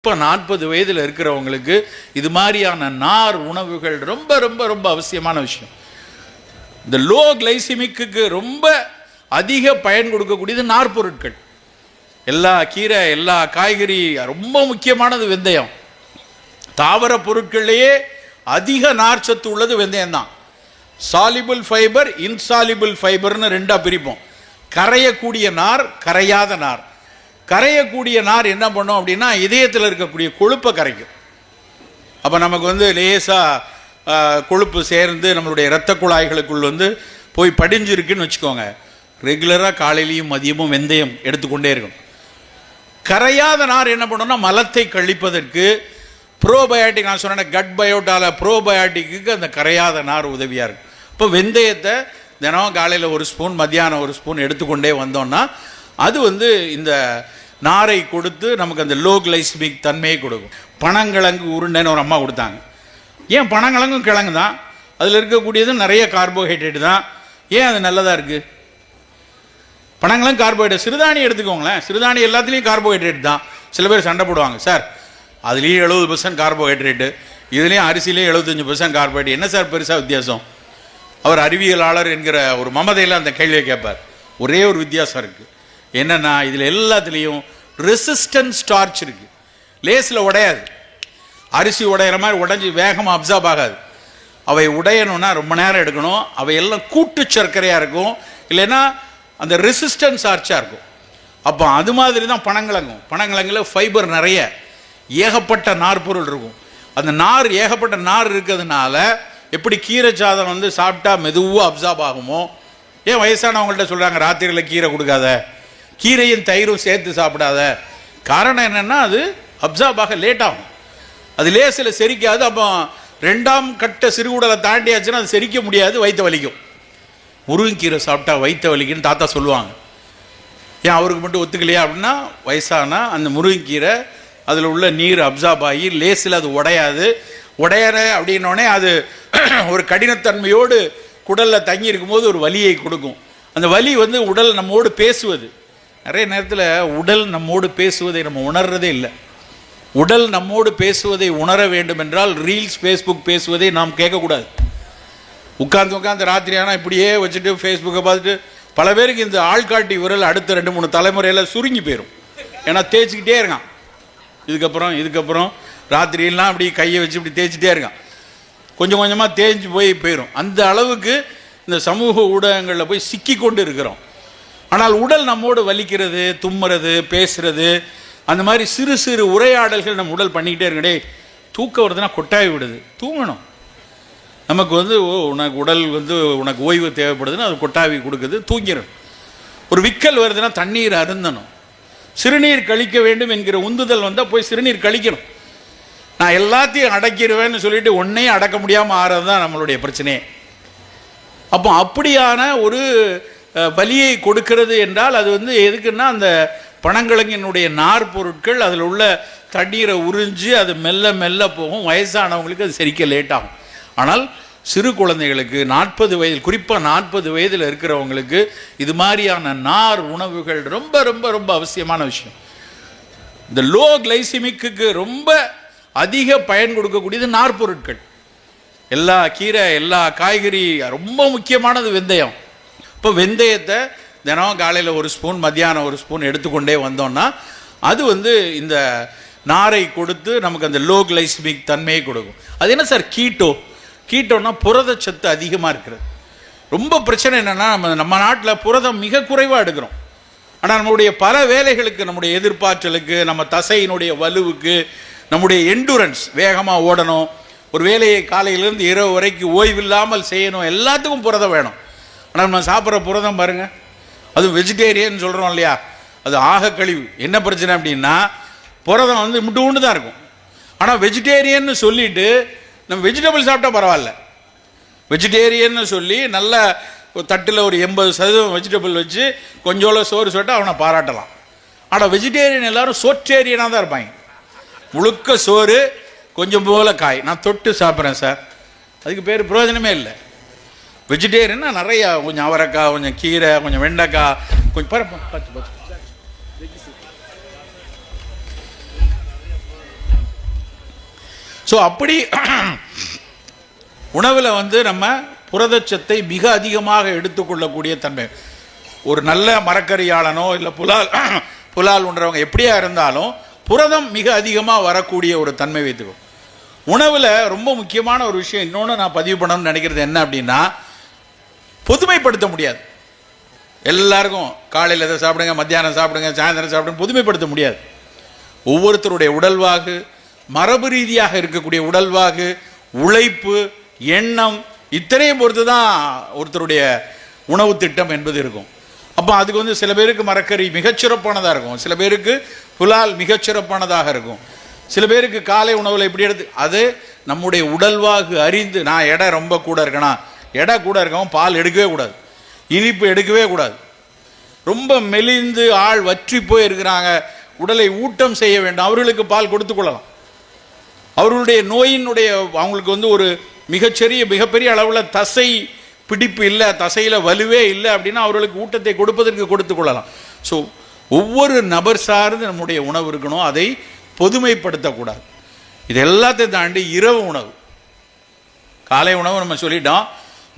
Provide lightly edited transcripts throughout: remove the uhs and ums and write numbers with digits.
இப்போ 40 வயதில் இருக்கிறவங்களுக்கு இது மாதிரியான நார் உணவுகள் ரொம்ப ரொம்ப ரொம்ப அவசியமான விஷயம். இந்த லோ கிளைசிமிக்கு ரொம்ப அதிக பயன் கொடுக்கக்கூடியது நார் பொருட்கள். எல்லா கீரை, எல்லா காய்கறி, ரொம்ப முக்கியமானது வெந்தயம். தாவர பொருட்கள்லேயே அதிக நார் சத்து உள்ளது வெந்தயம் தான். சாலிபிள் ஃபைபர், இன்சாலிபிள் ஃபைபர்னு ரெண்டாக பிரிப்போம். கரையக்கூடிய நார், கரையாத நார். கரையக்கூடிய நார் என்ன பண்ணும் அப்படின்னா இதயத்தில் இருக்கக்கூடிய கொழுப்பை கரைக்கும். அப்போ நமக்கு லேசாக கொழுப்பு சேர்ந்து நம்மளுடைய இரத்த குழாய்களுக்குள் போய் படிஞ்சிருக்குன்னு வச்சுக்கோங்க. ரெகுலராக காலையிலையும் மதியமும் வெந்தயம் எடுத்துக்கொண்டே இருக்கும். கரையாத நார் என்ன பண்ணோம்னா மலத்தை கழிப்பதற்கு ப்ரோபயாட்டிக், நான் சொன்னேன் கட் பயோட்டால ப்ரோபயாட்டிக்கு அந்த கரையாத நார் உதவியாக இருக்கும். இப்போ வெந்தயத்தை தினம் காலையில் ஒரு ஸ்பூன், மத்தியானம் ஒரு ஸ்பூன் எடுத்துக்கொண்டே வந்தோம்னா அது இந்த நாரை கொடுத்து நமக்கு அந்த லோ கிளைசிமிக் தன்மையை கொடுக்கும். பனங்கிழங்கு உருண்டைன்னு ஒரு அம்மா கொடுத்தாங்க. ஏன் பனங்கிழங்கும் கிழங்கு தான், அதில் இருக்கக்கூடியது நிறைய கார்போஹைட்ரேட் தான். ஏன் அது நல்லதாக இருக்குது? பனங்கிழங்கு கார்போஹைட்ரேட். சிறுதானியம் எடுத்துக்கோங்களேன், சிறுதானியம் எல்லாத்துலேயும் கார்போஹைட்ரேட் தான். சில பேர் சண்டை போடுவாங்க, சார் அதுலேயும் 70% கார்போஹைட்ரேட்டு, இதுலேயும் அரிசிலேயும் 75% கார்போஹைட்ரேட், என்ன சார் பெருசாக வித்தியாசம்? அவர் அறிவியலாளர் என்கிற ஒரு மமதையில் அந்த கேள்வியை கேட்பார். ஒரே ஒரு வித்தியாசம் இருக்குது. என்னன்னா இதில் எல்லாத்துலேயும் ரெசிஸ்டன்ஸ் ஸ்டார்ச் இருக்கு. லேஸில் உடையாது. அரிசி உடையிற மாதிரி உடைஞ்சி வேகமாக அப்சார்ப் ஆகாது. அவை உடையணும்னா ரொம்ப நேரம் எடுக்கணும். அவை எல்லாம் கூட்டு சர்க்கரையாக இருக்கும், இல்லைன்னா அந்த ரெசிஸ்டன்ஸ் ஸ்டார்ச்சாக இருக்கும். அப்போ அது மாதிரி தான் பனங்கிழங்கும். பனங்கிழங்குல ஃபைபர் நிறைய, ஏகப்பட்ட நார் பொருள் இருக்கும். அந்த நார், ஏகப்பட்ட நார் இருக்கிறதுனால எப்படி கீரை சாதம் சாப்பிட்டா மெதுவாக அப்சார்ப் ஆகுமோ, ஏன் வயசானவங்கள்ட்ட சொல்கிறாங்க ராத்திரியில் கீரை கொடுக்காத, கீரையும் தயிரும் சேர்த்து சாப்பிடாத. காரணம் என்னென்னா அது அப்சார்ப் ஆக லேட் ஆகும், அது லேசில் செரிக்காது. அப்போ 2ஆம் கட்ட சிறுகுடலை தாண்டியாச்சுன்னா அது செரிக்க முடியாது, வயிற்று வலிக்கும். முருங்கைக்கீரை சாப்பிட்டா வயிற்று வலிக்குன்னு தாத்தா சொல்லுவாங்க. ஏன் அவருக்கு மட்டும் ஒத்துக்கலையா அப்படின்னா, வயசானா அந்த முருங்கைக்கீரை அதில் உள்ள நீர் அப்சார்ப் ஆகி லேசில் அது உடையாது. உடையிற அப்படின்னோடனே அது ஒரு கடினத்தன்மையோடு குடலில் தங்கி இருக்கும்போது ஒரு வலியை கொடுக்கும். அந்த வலி உடல் நம்மோடு பேசுவது. நிறைய நேரத்தில் உடல் நம்மோடு பேசுவதை நம்ம உணர்றதே இல்லை. உடல் நம்மோடு பேசுவதை உணர வேண்டும் என்றால் ரீல்ஸ், ஃபேஸ்புக் பேசுவதை நாம் கேட்கக்கூடாது. உட்காந்து ராத்திரி ஆனால் இப்படியே வச்சுட்டு ஃபேஸ்புக்கை பார்த்துட்டு பல பேருக்கு இந்த ஆள்காட்டி விரல் அடுத்த 2-3 தலைமுறையில் சுருங்கி போயிடும். ஏன்னா தேய்ச்சிக்கிட்டே இருக்கான். இதுக்கப்புறம் ராத்திரியெல்லாம் அப்படி கையை வச்சு இப்படி தேய்ச்சிட்டே இருக்கான். கொஞ்சம் கொஞ்சமாக தேய்ச்சி போயிடும். அந்த அளவுக்கு இந்த சமூக ஊடகங்களில் போய் சிக்கி கொண்டு இருக்கிறோம். ஆனால் உடல் நம்மோடு வலிக்கிறது, தும்முறது, பேசுறது, அந்த மாதிரி சிறு சிறு உரையாடல்கள் நம்ம உடல் பண்ணிக்கிட்டே இருக்கடே. தூக்கம் வருதுன்னா கொட்டாய் விடுது, தூங்கணும். நமக்கு உனக்கு உடல் உனக்கு ஓய்வு தேவைப்படுதுன்னு அது கொட்டாவி கொடுக்குது, தூங்கிடும். ஒரு விக்கல் வருதுன்னா தண்ணீர் அருந்தணும். சிறுநீர் கழிக்க வேண்டும் என்கிற உந்துதல் வந்தால் போய் சிறுநீர் கழிக்கணும். நான் எல்லாத்தையும் அடக்கிடுவேன்னு சொல்லிட்டு ஒன்றையும் அடக்க முடியாமல் ஆறது தான் நம்மளுடைய பிரச்சனையே. அப்போ அப்படியான ஒரு வலியை கொடுக்கிறது என்றால் அது எதுக்குன்னா அந்த பனங்கிழங்கினுடைய நார் பொருட்கள் அதில் உள்ள தண்ணீரை உறிஞ்சு அது மெல்ல மெல்ல போகும். வயசானவங்களுக்கு அது செரிக்க லேட் ஆகும். ஆனால் சிறு குழந்தைகளுக்கு 40 வயது, குறிப்பாக 40 வயதில் இருக்கிறவங்களுக்கு இது மாதிரியான நார் உணவுகள் ரொம்ப ரொம்ப ரொம்ப அவசியமான விஷயம். இந்த லோ கிளைசிமிக்கு ரொம்ப அதிக பயன் கொடுக்கக்கூடியது நார் பொருட்கள். எல்லா கீரை, எல்லா காய்கறி, ரொம்ப முக்கியமானது வெந்தயம். இப்போ வெந்தயத்தை தினம் காலையில் ஒரு ஸ்பூன், மத்தியானம் ஒரு ஸ்பூன் எடுத்துக்கொண்டே வந்தோம்னா அது இந்த நாரை கொடுத்து நமக்கு அந்த லோ கிளைசிமிக் தன்மையை கொடுக்கும். அது என்ன சார் கீட்டோன்னா புரதச்சத்து அதிகமாக இருக்கிறது. ரொம்ப பிரச்சனை என்னென்னா நம்ம நாட்டில் புரதம் மிக குறைவாக எடுக்கிறோம். ஆனால் நம்முடைய பல வேலைகளுக்கு, நம்முடைய எதிர்பார்த்தலுக்கு, நம்ம தசையினுடைய வலுவுக்கு, நம்முடைய எண்டூரன்ஸ், வேகமாக ஓடணும், ஒரு வேலையை காலையிலேருந்து இரவு வரைக்கும் ஓய்வில்லாமல் செய்யணும், எல்லாத்துக்கும் புரதம் வேணும். ஆனால் நம்ம சாப்பிட்ற புரதம் பாருங்கள், அது வெஜிடேரியன் சொல்கிறோம் இல்லையா, அது ஆக கழிவு. என்ன பிரச்சனை அப்படின்னா புரதம் முட்டு தான் இருக்கும். ஆனால் வெஜிடேரியன்னு சொல்லிட்டு நம்ம வெஜிடபிள் சாப்பிட்டா பரவாயில்ல, வெஜிடேரியன்னு சொல்லி நல்ல தட்டில் ஒரு 80% வெஜிடபிள் வச்சு கொஞ்சோல சோறு சொட்டா அவனை பாராட்டலாம். ஆனால் வெஜிடேரியன் எல்லாரும் சோற்றேரியனாக தான் இருப்பாங்க. முழுக்க சோறு, கொஞ்சம் போல காய், நான் தொட்டு சாப்பிட்றேன் சார், அதுக்கு பேர் பிரயோஜனமே இல்லை. வெஜிடேரியன்னா நிறையா, கொஞ்சம் அவரைக்காய், கொஞ்சம் கீரை, கொஞ்சம் வெண்டைக்காய், கொஞ்சம் பத்து ஸோ அப்படி உணவில் வந்து நம்ம புரதச்சத்தை மிக அதிகமாக எடுத்துக்கொள்ளக்கூடிய தன்மை. ஒரு நல்ல மரக்கறியாளனோ இல்லை புலால் உண்றவங்க எப்படியா இருந்தாலும் புரதம் மிக அதிகமாக வரக்கூடிய ஒரு தன்மை வைத்துக்கும். உணவில் ரொம்ப முக்கியமான ஒரு விஷயம் இன்னொன்று நான் பதிவு பண்ணணும்னு நினைக்கிறது என்ன அப்படின்னா, பொதுமைப்படுத்த முடியாது. எல்லாருக்கும் காலையில் எதை சாப்பிடுங்க, மத்தியானம் சாப்பிடுங்க, சாயந்தரம் சாப்பிடுங்க பொதுமைப்படுத்த முடியாது. ஒவ்வொருத்தருடைய உடல்வாகு, மரபு ரீதியாக இருக்கக்கூடிய உடல்வாகு, உழைப்பு, எண்ணம் இத்தனையும் பொறுத்து தான் ஒருத்தருடைய உணவு திட்டம் என்பது இருக்கும். அப்போ அதுக்கு வந்து சில பேருக்கு மரக்கறி மிகச்சிறப்பானதாக இருக்கும், சில பேருக்கு புலால் மிகச்சிறப்பானதாக இருக்கும், சில பேருக்கு காலை உணவில் எப்படி எடுத்து அது நம்முடைய உடல்வாகு அறிந்து. நான் எடை ரொம்ப கூட இருக்கேனா, எடை கூட இருக்கவும் பால் எடுக்கவே கூடாது, இனிப்பு எடுக்கவே கூடாது. ரொம்ப மெலிந்து ஆள் வற்றி போய் இருக்கிறாங்க, உடலை ஊட்டம் செய்ய வேண்டும், அவர்களுக்கு பால் கொடுத்து கொள்ளலாம். அவர்களுடைய நோயினுடைய அவங்களுக்கு வந்து ஒரு மிகப்பெரிய அளவில் தசை பிடிப்பு இல்லை, தசையில் வலுவே இல்லை அப்படின்னா அவர்களுக்கு ஊட்டத்தை கொடுப்பதற்கு கொடுத்து கொள்ளலாம். ஸோ ஒவ்வொரு நபர் சார்ந்து நம்முடைய உணவு இருக்கணும், அதை பொதுமைப்படுத்தக்கூடாது. இது எல்லாத்தையும் தாண்டி இரவு உணவு, காலை உணவு நம்ம சொல்லிட்டோம்,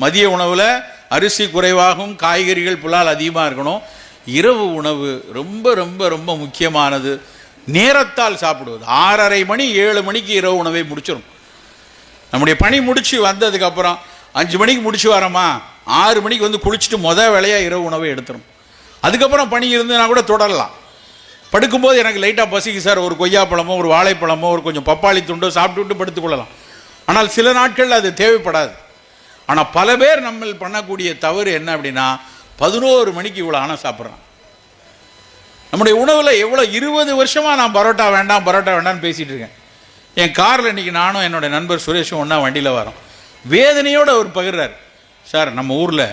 மதிய உணவில் அரிசி குறைவாகவும் காய்கறிகள் புலால் அதிகமாக இருக்கணும். இரவு உணவு ரொம்ப ரொம்ப ரொம்ப முக்கியமானது. நேரத்தால் சாப்பிடுவது. 6:30 மணி 7 மணிக்கு இரவு உணவை முடிச்சிடும். நம்முடைய பணி முடிச்சு வந்ததுக்கப்புறம் 5 மணிக்கு முடிச்சு வரோமா, 6 மணிக்கு வந்து குளிச்சுட்டு வேலையாக இரவு உணவை எடுத்துடும். அதுக்கப்புறம் பணி இருந்துன்னா கூட தொடரலாம். படுக்கும்போது எனக்கு லைட்டாக பசிக்கு சார், ஒரு கொய்யாப்பழமோ ஒரு வாழைப்பழமோ ஒரு கொஞ்சம் பப்பாளி துண்டோ சாப்பிட்டு படுத்துக்கொள்ளலாம். ஆனால் சில நாட்கள் அது தேவைப்படாது. ஆனால் பல பேர் நம்ம பண்ணக்கூடிய தவறு என்ன அப்படின்னா, 11 மணிக்கு இவ்வளோ ஆனால் சாப்பிட்றான். நம்முடைய உணவில் எவ்வளோ 20 வருஷமாக நான் பரோட்டா வேண்டாம்னு பேசிகிட்டு இருக்கேன். என் காரில் இன்றைக்கி நானும் என்னுடைய நண்பர் சுரேஷும் ஒன்றா வண்டியில் வரோம். வேதனையோடு அவர் பகிர்றார், சார் நம்ம ஊரில்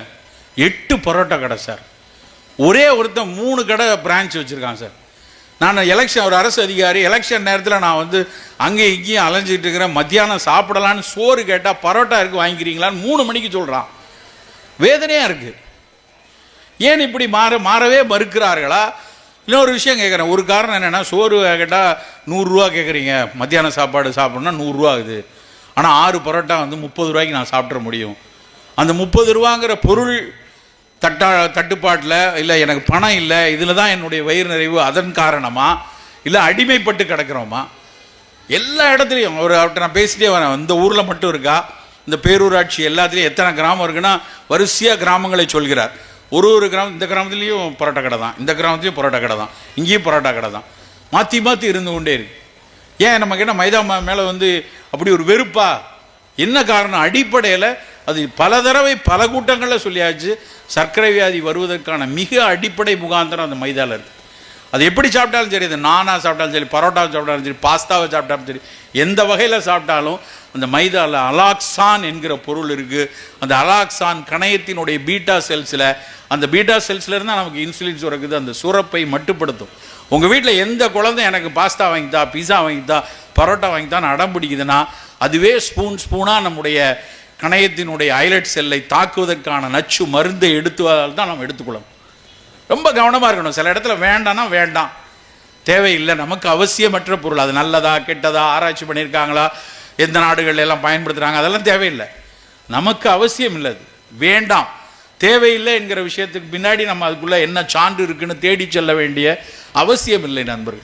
8 பரோட்டா கடை சார், ஒரே ஒருத்தன் 3 கடை பிரான்ச் வச்சுருக்கான் சார். நான் எலெக்ஷன், ஒரு அரசு அதிகாரி, எலெக்ஷன் நேரத்தில் நான் வந்து அங்கேயும் இங்கேயும் அலைஞ்சிட்டு இருக்கிறேன். மத்தியானம் சாப்பிடலான்னு சோறு கேட்டால் பரோட்டா இருக்குது வாங்கிக்கிறீங்களான்னு 3 மணிக்கு சொல்கிறான். வேதனையாக இருக்குது. ஏன் இப்படி மாறவே மறுக்கிறார்களா? இன்னொரு விஷயம் கேட்குறேன். ஒரு காரணம் என்னென்னா, சோறு கேட்டால் 100 ரூபா கேட்குறீங்க, மத்தியான சாப்பாடு சாப்பிட்ணுன்னா 100 ரூபா ஆகுது. ஆனால் 6 பரோட்டா வந்து 30 ரூபாய்க்கு நான் சாப்பிட்ற முடியும். அந்த 30 ரூபாங்கிற பொருள் தட்டுப்பாட்டில் இல்லை, எனக்கு பணம் இல்லை, இதில் தான் என்னுடைய வயிறு நிறைவு, அதன் காரணமா இல்லை அடிமைப்பட்டு கிடக்கிறோமா? எல்லா இடத்துலையும் அவர்கிட்ட நான் பேசிட்டே வரேன். இந்த ஊரில் மட்டும் இருக்கா, இந்த பேரூராட்சி எல்லாத்துலேயும் எத்தனை கிராமம் இருக்குன்னா வரிசையாக கிராமங்களை சொல்கிறார். ஒரு கிராமம், இந்த கிராமத்துலேயும் பரோட்டா கடை தான், இந்த கிராமத்துலேயும் பரோட்டா கடை தான், இங்கேயும் பரோட்டா கடை தான், மாற்றி இருந்து கொண்டே இருக்கு. ஏன் நமக்கு என்ன மைதா மேலே வந்து அப்படி ஒரு வெறுப்பா? என்ன காரணம்? அடிப்படையில் அது பல தடவை பல கூட்டங்களில் சொல்லியாச்சு, சர்க்கரை வியாதி வருவதற்கான மிக அடிப்படை முகாந்திரம் அந்த மைதாவில் இருக்குது. அது எப்படி சாப்பிட்டாலும் சரி, அது நானாக சாப்பிட்டாலும் சரி, பரோட்டாவை சாப்பிட்டாலும் சரி, பாஸ்தாவை சாப்பிட்டாலும் சரி, எந்த வகையில் சாப்பிட்டாலும் அந்த மைதாவில் அலாக்சான் என்கிற பொருள் இருக்குது. அந்த அலாக்சான் கணையத்தினுடைய பீட்டா செல்ஸில், அந்த பீட்டா செல்ஸ்லேருந்து தான் நமக்கு இன்சுலின் சுரக்குது, அந்த சுரப்பை மட்டுப்படுத்தும். உங்கள் வீட்டில் எந்த குழந்தை எனக்கு பாஸ்தா வாங்கித்தா, பிஸா வாங்கித்தா, பரோட்டா வாங்கித்தான்னு அடம் பிடிக்குதுன்னா அதுவே ஸ்பூனாக நம்முடைய கணையத்தினுடைய ஐலட் செல்லை தாக்குவதற்கான நச்சு மருந்தை எடுத்துவதால் தான் நம்ம எடுத்துக்கொள்ளணும். ரொம்ப கவனமாக இருக்கணும். சில இடத்துல வேண்டாம்னா வேண்டாம், தேவையில்லை, நமக்கு அவசியமற்ற பொருள், அது நல்லதா கெட்டதா ஆராய்ச்சி பண்ணியிருக்காங்களா, எந்த நாடுகள் எல்லாம் பயன்படுத்துகிறாங்க, அதெல்லாம் தேவையில்லை, நமக்கு அவசியம் இல்லை, அது வேண்டாம், தேவையில்லை என்கிற விஷயத்துக்கு பின்னாடி நம்ம அதுக்குள்ளே என்ன சான்று இருக்குன்னு தேடி செல்ல வேண்டிய அவசியம் இல்லை நண்பர்கள்.